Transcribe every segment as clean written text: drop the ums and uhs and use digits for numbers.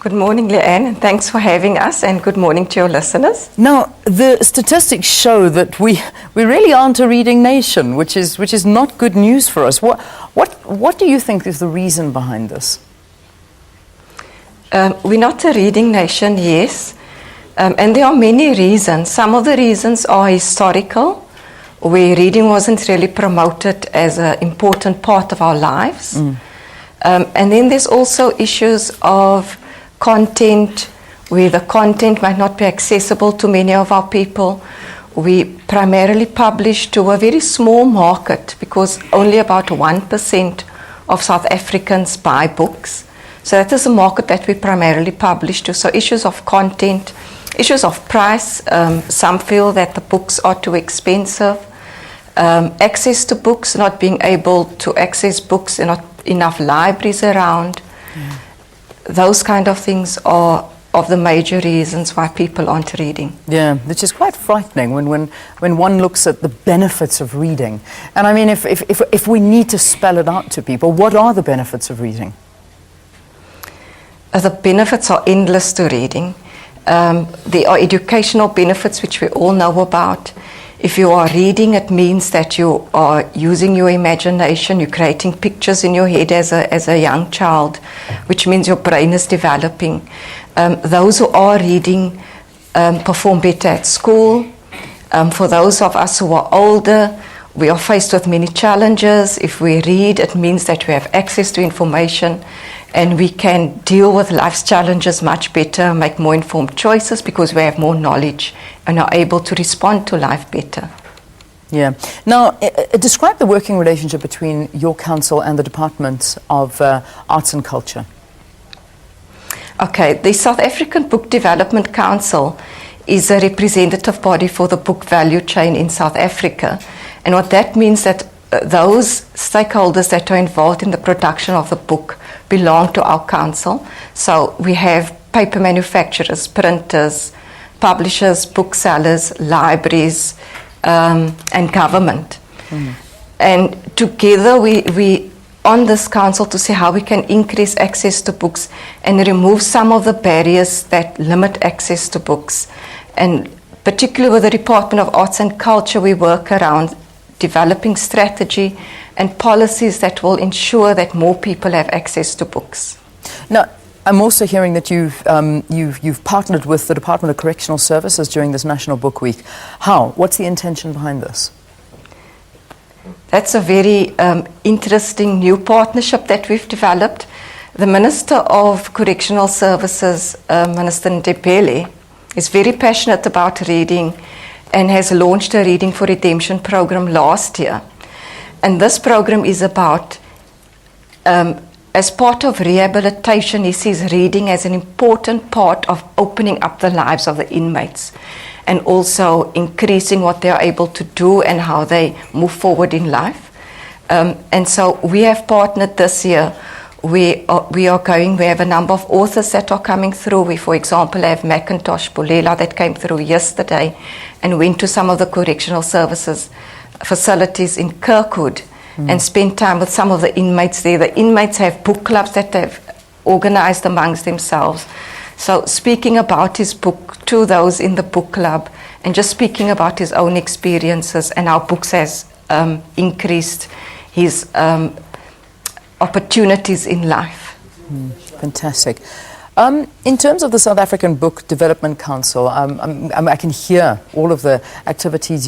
Good morning, Leanne, and thanks for having us, and good morning to your listeners. Now, the statistics show that we really aren't a reading nation, which is not good news for us. What do you think is the reason behind this? We're not a reading nation, yes, and there are many reasons. Some of the reasons are historical, where reading wasn't really promoted as an important part of our lives. And then there's also issues of content, where the content might not be accessible to many of our people. We primarily publish to a very small market because only about 1% of South Africans buy books. So that is a market that we primarily publish to. So issues of content, issues of price, some feel that the books are too expensive. Access to books, not being able to access books, not enough libraries around. Those kind of things are of the major reasons why people aren't reading. Yeah, which is quite frightening when one looks at the benefits of reading. And I mean, if we need to spell it out to people, what are the benefits of reading? The benefits are endless to reading. There are educational benefits which we all know about. If you are reading, it means that you are using your imagination, you're creating pictures in your head as a young child, which means your brain is developing. Those who are reading perform better at school. For those of us who are older, we are faced with many challenges. If we read, it means that we have access to information and we can deal with life's challenges much better, make more informed choices because we have more knowledge and are able to respond to life better. Yeah. Now, describe the working relationship between your council and the Department of Arts and Culture. Okay, the South African Book Development Council is a representative body for the book value chain in South Africa. And what that means that those stakeholders that are involved in the production of the book belong to our council. So we have paper manufacturers, printers, publishers, booksellers, libraries, and government. And together we on this council to see how we can increase access to books and remove some of the barriers that limit access to books. And particularly with the Department of Arts and Culture, we work around developing strategy and policies that will ensure that more people have access to books. Now, I'm also hearing that you've partnered with the Department of Correctional Services during this National Book Week. How? What's the intention behind this? That's a very interesting new partnership that we've developed. The Minister of Correctional Services, Minister Ndebele, is very passionate about reading and has launched a Reading for Redemption program last year. And this program is about, as part of rehabilitation, he sees reading as an important part of opening up the lives of the inmates and also increasing what they are able to do and how they move forward in life. And so we have partnered this year. We have a number of authors that are coming through. We, for example, have Macintosh Bulela that came through yesterday and went to some of the correctional services facilities in Kirkwood and spent time with some of the inmates there. The inmates have book clubs that they've organized amongst themselves. So speaking about his book to those in the book club and just speaking about his own experiences and how books has increased his opportunities in life. Fantastic. In terms of the South African Book Development Council, I can hear all of the activities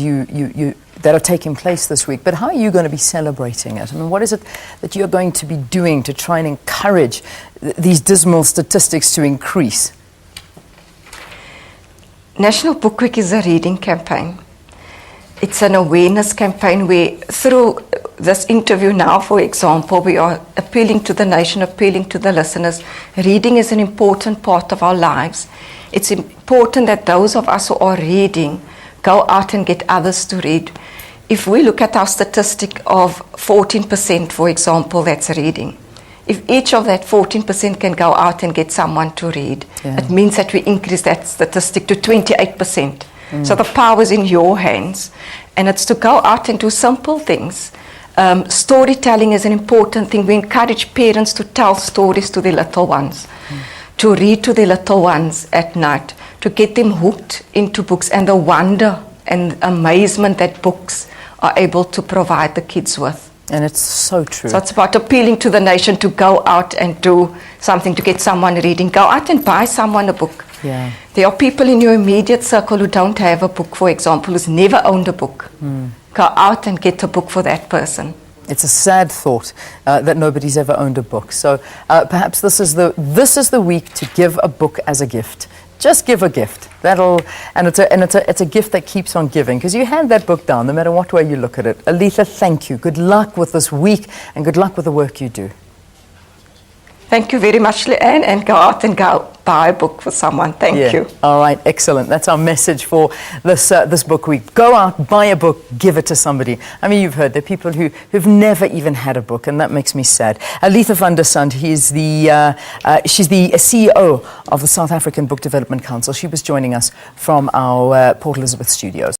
that are taking place this week, but how are you going to be celebrating it? I mean, what is it that you're going to be doing to try and encourage these dismal statistics to increase? National Book Week is a reading campaign. It's an awareness campaign where through this interview now, for example, we are appealing to the nation, appealing to the listeners. Reading is an important part of our lives. It's important that those of us who are reading go out and get others to read. If we look at our statistic of 14%, for example, that's reading. If each of that 14% can go out and get someone to read, it means that we increase that statistic to 28%. So the power is in your hands, and it's to go out and do simple things. Storytelling is an important thing. We encourage parents to tell stories to their little ones, to read to their little ones at night, to get them hooked into books and the wonder and amazement that books are able to provide the kids with. And it's so true. So it's about appealing to the nation to go out and do something to get someone reading. Go out and buy someone a book. Yeah. There are people in your immediate circle who don't have a book, for example, who's never owned a book. Go out and get a book for that person. It's a sad thought that nobody's ever owned a book. So perhaps this is the week to give a book as a gift. Just give a gift. It's a gift that keeps on giving, because you hand that book down no matter what way you look at it. Alitha, thank you. Good luck with this week and good luck with the work you do. Thank you very much, Leanne, and go out and go buy a book for someone. Thank you. All right, excellent. That's our message for this book week. Go out, buy a book, give it to somebody. I mean, you've heard there are people who've never even had a book, and that makes me sad. Alitha Van der Sandt, she's the CEO of the South African Book Development Council. She was joining us from our Port Elizabeth studios.